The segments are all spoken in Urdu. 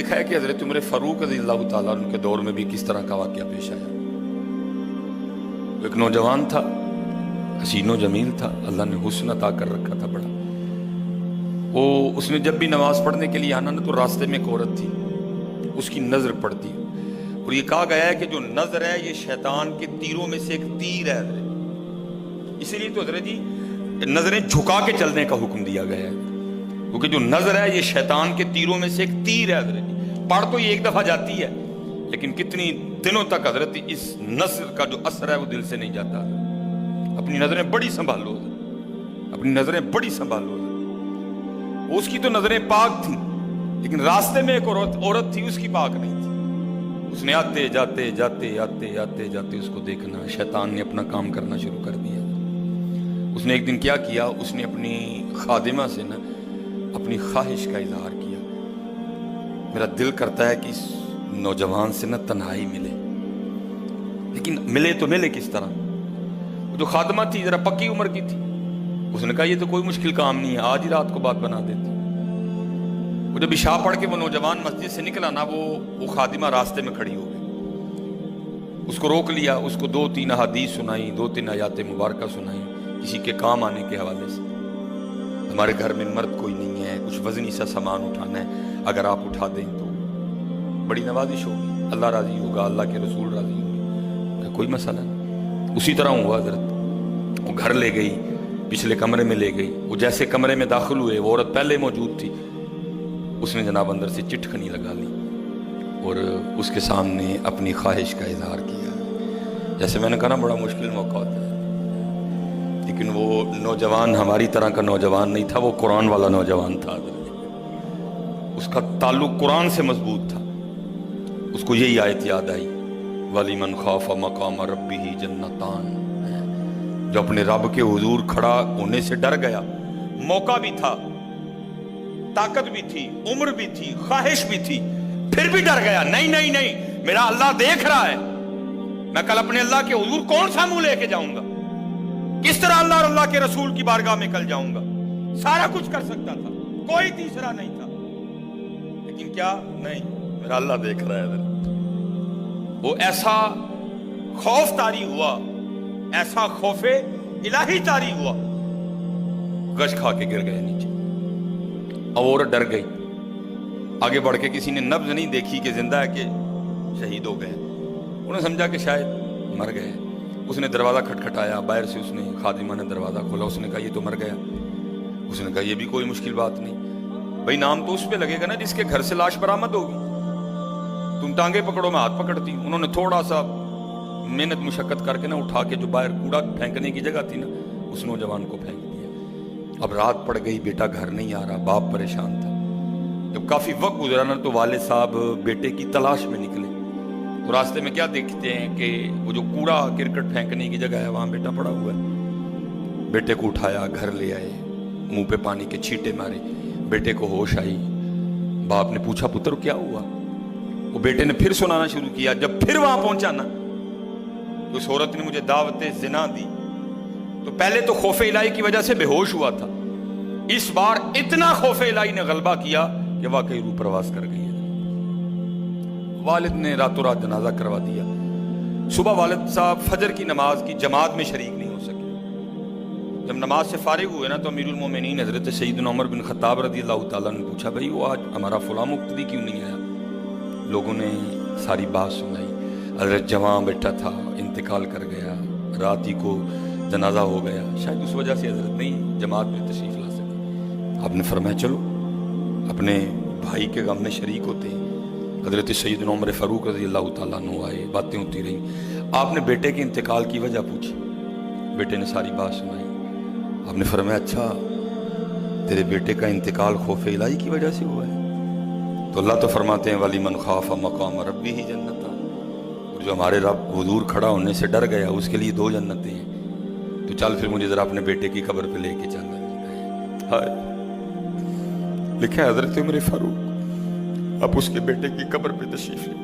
دیکھا ہے کہ حضرت عمر فاروق رضی اللہ تعالیٰ عنہ کے دور میں بھی کس طرح کا واقعہ پیش آیا. ایک نوجوان تھا، حسین و جمیل تھا، اللہ نے حسن عطا کر رکھا تھا بڑا. اس نے جب بھی نماز پڑھنے کے لیے آنا نا تو راستے میں ایک عورت تھی، اس کی نظر پڑتی. اور یہ کہا گیا ہے کہ جو نظر ہے یہ شیطان کے تیروں میں سے ایک تیر ہے حضرت. اسی لیے تو حضرت جی نظریں جھکا کے چلنے کا حکم دیا گیا ہے، کیونکہ جو نظر ہے یہ شیطان کے تیروں میں سے ایک تیر ہے حضرت جی. پڑھ تو یہ ایک دفعہ جاتی ہے لیکن کتنی دنوں تک حضرت اس نظر کا جو اثر ہے وہ دل سے نہیں جاتا. اپنی نظریں بڑی سنبھالو حضرت، اپنی نظریں بڑی سنبھالو حضرت. اس کی تو نظریں پاک تھیں لیکن راستے میں ایک عورت تھی، اس کی پاک نہیں تھی. اس نے آتے جاتے جاتے آتے آتے جاتے اس کو دیکھنا، شیطان نے اپنا کام کرنا شروع کر دیا. اس نے ایک دن کیا کیا، اس نے اپنی خادمہ سے نا اپنی خواہش کا اظہار کیا، میرا دل کرتا ہے کہ اس نوجوان سے نا تنہائی ملے. لیکن ملے تو ملے کس طرح؟ وہ جو خادمہ تھی ذرا پکی عمر کی تھی، اس نے کہا یہ تو کوئی مشکل کام نہیں ہے، آج ہی رات کو بات بنا دیتی. وہ جب عشاء پڑھ کے وہ نوجوان مسجد سے نکلا نا، وہ خادمہ راستے میں کھڑی ہو گئی. اس کو روک لیا، اس کو 2-3 احادیث سنائی، 2-3 آیات مبارکہ سنائی کسی کے کام آنے کے حوالے سے. ہمارے گھر میں مرد کوئی نہیں ہے، کچھ وزنی سا سامان اٹھانا ہے، اگر آپ اٹھا دیں تو بڑی نوازش ہوگی، اللہ راضی ہوگا، اللہ کے رسول راضی ہوں گے، کوئی مسئلہ نہیں. اسی طرح ہوا حضرت. وہ گھر لے گئی، پچھلے کمرے میں لے گئی. وہ جیسے کمرے میں داخل ہوئے، وہ عورت پہلے موجود تھی. اس نے جناب اندر سے چٹکنی لگا لی اور اس کے سامنے اپنی خواہش کا اظہار کیا. جیسے میں نے کہا نا بڑا مشکل موقع ہوتا ہے، لیکن وہ نوجوان ہماری طرح کا نوجوان نہیں تھا، وہ قرآن والا نوجوان تھا. اس کا تعلق قرآن سے مضبوط تھا. اس کو یہی آیت یاد آئی، وَلِمَنْ خَافَ مَقَامَ رَبِّهِ جَنَّتَانِ. جو اپنے رب کے حضور کھڑا ہونے سے ڈر گیا، موقع بھی تھا، طاقت بھی تھی، عمر بھی تھی، خواہش بھی تھی، پھر بھی ڈر گیا. نہیں نہیں نہیں، میرا اللہ دیکھ رہا ہے، میں کل اپنے اللہ کے حضور کون سا منہ لے کے جاؤں گا، کس طرح اللہ اور اللہ کے رسول کی بارگاہ میں کل جاؤں گا. سارا کچھ کر سکتا تھا، کوئی تیسرا نہیں تھا، لیکن کیا نہیں، میرا اللہ دیکھ رہا ہے. وہ ایسا خوف طاری ہوا، ایسا خوف الہی طاری ہوا، غش کھا کے گر گئے نیچے. اور ڈر گئی. آگے بڑھ کے کسی نے نبض نہیں دیکھی کہ زندہ ہے کہ شہید ہو گئے. انہوں نے سمجھا کہ شاید مر گئے. اس نے دروازہ کھٹکھٹایا، باہر سے اس نے خادمہ نے دروازہ کھولا. اس نے کہا یہ تو مر گیا. اس نے کہا یہ بھی کوئی مشکل بات نہیں بھائی، نام تو اس پہ لگے گا نا جس کے گھر سے لاش برآمد ہوگی. تم ٹانگیں پکڑو، میں ہاتھ پکڑتی ہوں. انہوں نے تھوڑا سا محنت مشقت کر کے نا اٹھا کے جو باہر کوڑا پھینکنے کی جگہ تھی نا، اس نوجوان کو پھینک دیا. اب رات پڑ گئی، بیٹا گھر نہیں آ رہا، باپ پریشان تھا. جب کافی وقت گزرا نا تو والد صاحب بیٹے کی تلاش میں نکلے. تو راستے میں کیا دیکھتے ہیں کہ وہ جو کوڑا کرکٹ پھینکنے کی جگہ ہے وہاں بیٹا پڑا ہوا ہے. بیٹے کو اٹھایا، گھر لے آئے، منہ پہ پانی کے چھینٹے مارے. بیٹے کو ہوش آئی. باپ نے پوچھا پتر کیا ہوا؟ وہ بیٹے نے پھر سنانا شروع کیا. جب پھر وہاں پہنچا نا، اس عورت نے مجھے دعوت زنا دی. تو پہلے تو خوف الہی کی وجہ سے بے ہوش ہوا تھا، اس بار اتنا خوف الہی نے غلبہ کیا کہ واقعی روح پرواز کر گئی. والد نے راتوں رات جنازہ کروا دیا. صبح والد صاحب فجر کی نماز کی جماعت میں شریک نہیں ہو سکے. جب نماز سے فارغ ہوئے نا تو امیر المومنین حضرت سیدنا عمر بن خطاب رضی اللہ تعالیٰ نے پوچھا بھائی وہ آج ہمارا فلاں مقتدی کیوں نہیں آیا؟ لوگوں نے ساری بات سنائی. حضرت جوان بیٹھا تھا، انتقال کر گیا، رات ہی کو جنازہ ہو گیا، شاید اس وجہ سے حضرت نہیں جماعت میں تشریف لا سکے. آپ نے فرمایا چلو اپنے بھائی کے غم میں شریک ہوتے ہیں. حضرت سیدنا عمر فاروق رضی اللہ تعالیٰ عنہ آئے، باتیں ہوتی رہیں. آپ نے بیٹے کے انتقال کی وجہ پوچھی، بیٹے نے ساری بات سنائی. آپ نے فرمایا اچھا تیرے بیٹے کا انتقال خوف الہی کی وجہ سے ہوا ہے؟ تو اللہ تو فرماتے ہیں وَلِمَنْ خَافَ مَقَامَ رَبِّهِ جَنَّتَانِ. اور جو ہمارے رب حضور کھڑا ہونے سے ڈر گیا اس کے لیے 2 جنتیں ہیں. تو چل پھر مجھے ذرا اپنے بیٹے کی قبر پہ لے کے چلنا. ہائے لکھا ہے حضرت عمر فاروق اب اس کے بیٹے کی قبر پہ تشریف لے،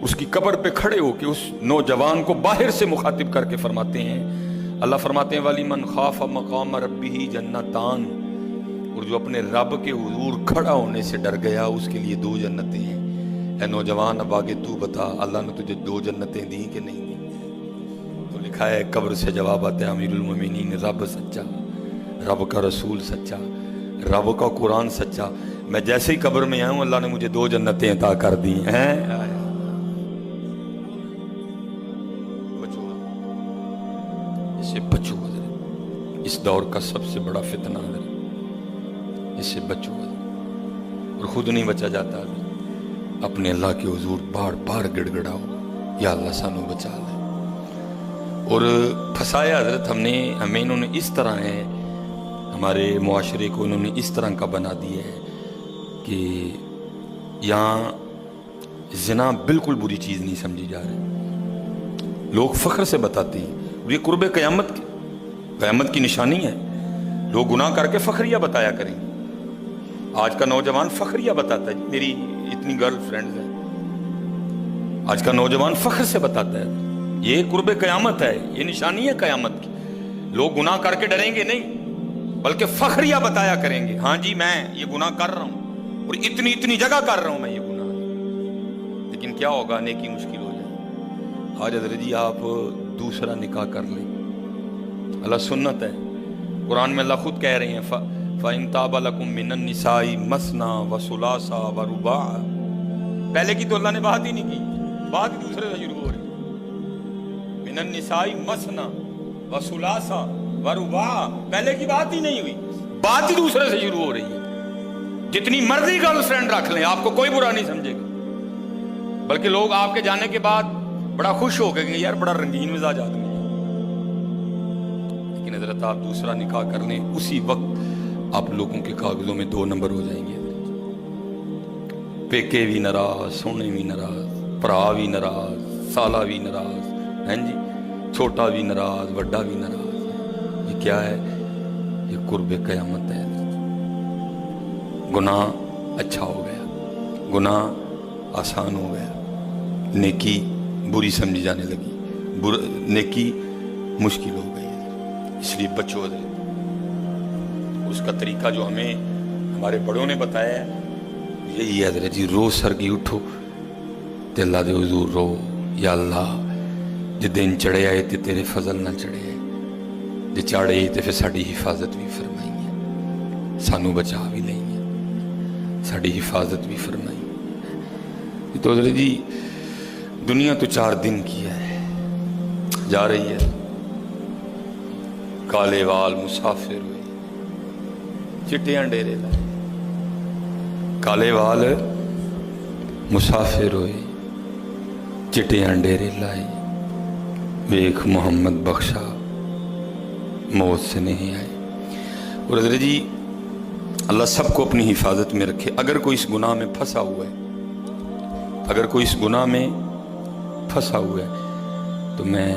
اس کی قبر پہ کھڑے ہو کے اس نوجوان کو باہر سے مخاطب کر کے فرماتے ہیں، اللہ فرماتے ہیں وَلِمَنْ خَافَ مَقَامَ رَبِّهِ جَنَّتَانِ. اور جو اپنے رب کے حضور کھڑا ہونے سے ڈر گیا اس کے لیے 2 جنتیں ہیں۔ اے نوجوان اب آگے تو بتا، اللہ نے تجھے 2 جنتیں دیں کہ نہیں دیں؟ تو لکھا ہے قبر سے جواب آتا ہے امیر المومنین، رب سچا، رب کا رسول سچا، رب کا قرآن سچا، میں جیسے ہی قبر میں آؤں اللہ نے مجھے 2 جنتیں عطا کر دی ہیں۔ بچو، اس سے بچو، اس دور کا سب سے بڑا فتنہ ہے، اس سے بچو، اور خود نہیں بچا جاتا، اپنے اللہ کے حضور بار بار گڑ گڑاؤ، یا اللہ سانو بچا لے۔ اور پھنسایا حضرت ہمیں انہوں نے اس طرح ہے، ہمارے معاشرے کو انہوں نے اس طرح کا بنا دیا ہے کہ یہاں زنا بالکل بری چیز نہیں سمجھی جا رہی، لوگ فخر سے بتاتے ہیں، اور یہ قرب قیامت کی نشانی ہے۔ لوگ گناہ کر کے فخریہ بتایا کریں۔ آج کا نوجوان فخریہ بتاتا ہے، میری اتنی گرل فرینڈز ہیں، آج کا نوجوان فخر سے بتاتا ہے، یہ قرب قیامت ہے، یہ نشانی ہے قیامت کی۔ لوگ گناہ کر کے ڈریں گے نہیں، بلکہ فخریہ بتایا کریں گے، ہاں جی میں یہ گناہ کر رہا ہوں، اور اتنی جگہ کر رہا ہوں میں یہ گناہ۔ لیکن کیا ہوگا؟ نیکی مشکل ہو جائے۔ آج حضرت جی آپ دوسرا نکاح کر لیں، اللہ سنت ہے، قرآن میں اللہ خود کہہ رہے ہیں فَإِن تَابَ لَكُم مِّنَ النِّسَاءِ مَثْنَىٰ وَثُلَاثَ وَرُبَاعَ۔ پہلے کی تو اللہ نے بات ہی نہیں کی، بات ہی دوسرے سے شروع ہو رہی ہے، مِّنَ النِّسَاءِ مَثْنَىٰ وَثُلَاثَ وَرُبَاعَ، پہلے کی بات ہی نہیں ہوئی، بات ہی دوسرے سے شروع ہو رہی ہے۔ جتنی مرضی گرل فرینڈ رکھ لیں، آپ کو کوئی برا نہیں سمجھے گا، بلکہ لوگ آپ کے جانے کے بعد بڑا خوش ہو گئے کہ یار بڑا رنگین مزاج آدمی ہے۔ لیکن حضرت آپ دوسرا نکاح کر لیں، اسی وقت آپ لوگوں کے کاغذوں میں 2 نمبر ہو جائیں گے۔ پیکے بھی ناراض، سونے بھی ناراض، پرا بھی ناراض، سالہ بھی ناراض، ہیں جی، چھوٹا بھی ناراض، بڑا بھی ناراض۔ یہ کیا ہے؟ یہ قرب قیامت ہے۔ گناہ اچھا ہو گیا، گناہ آسان ہو گیا، نیکی بری سمجھی جانے لگی، نیکی مشکل ہو گئی۔ اس لیے بچو، اس کا طریقہ جو ہمیں ہمارے بڑوں نے بتایا ہے یہی ہے حضرت جی، روز سرگی اٹھو تے اللہ دے حضور رو، یا اللہ جے دن چڑھے آئے تے تیرے فضل نہ چڑھے آئے، جے چاڑے تے پھر ساڑی حفاظت بھی فرمائیں، سانو بچا بھی لیں، ساڑی حفاظت بھی فرمائیں۔ تو حضرت جی دنیا تو 4 دن کی ہے، جا رہی ہے، کالے وال مسافر ہوئے، چٹیاں ڈیرے لائے، کالے وال مسافر ہوئے، چٹیاں ڈیرے لائے، ویکھ محمد بخشا موت سے نہیں آئے۔ اور حضرت جی اللہ سب کو اپنی حفاظت میں رکھے۔ اگر کوئی اس گناہ میں پھنسا ہوا ہے، اگر کوئی اس گناہ میں پھنسا ہوا ہے تو میں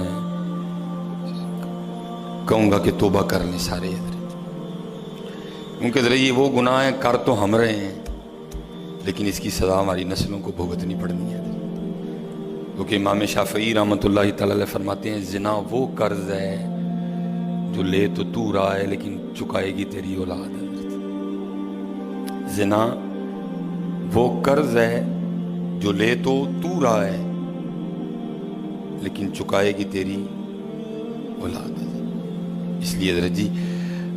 کہوں گا کہ توبہ کر لیں سارے حضرت، کیونکہ حضرت یہ وہ گناہ ہیں کر تو ہم رہے ہیں، لیکن اس کی سزا ہماری نسلوں کو بھگتنی پڑنی ہے۔ کیونکہ امام شافعی رحمۃ اللہ تعالی علیہ فرماتے ہیں زنا وہ قرض ہے جو لے تو رہا ہے لیکن چکائے گی تیری اولاد۔ زنا وہ قرض ہے جو لے تو رہا ہے لیکن چکائے گی تیری اولاد۔ اس لیے حضرت جی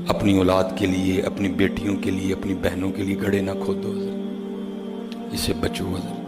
اپنی اولاد کے لیے، اپنی بیٹیوں کے لیے، اپنی بہنوں کے لیے گڑھے نہ کھودو، اس سے بچو حضرت۔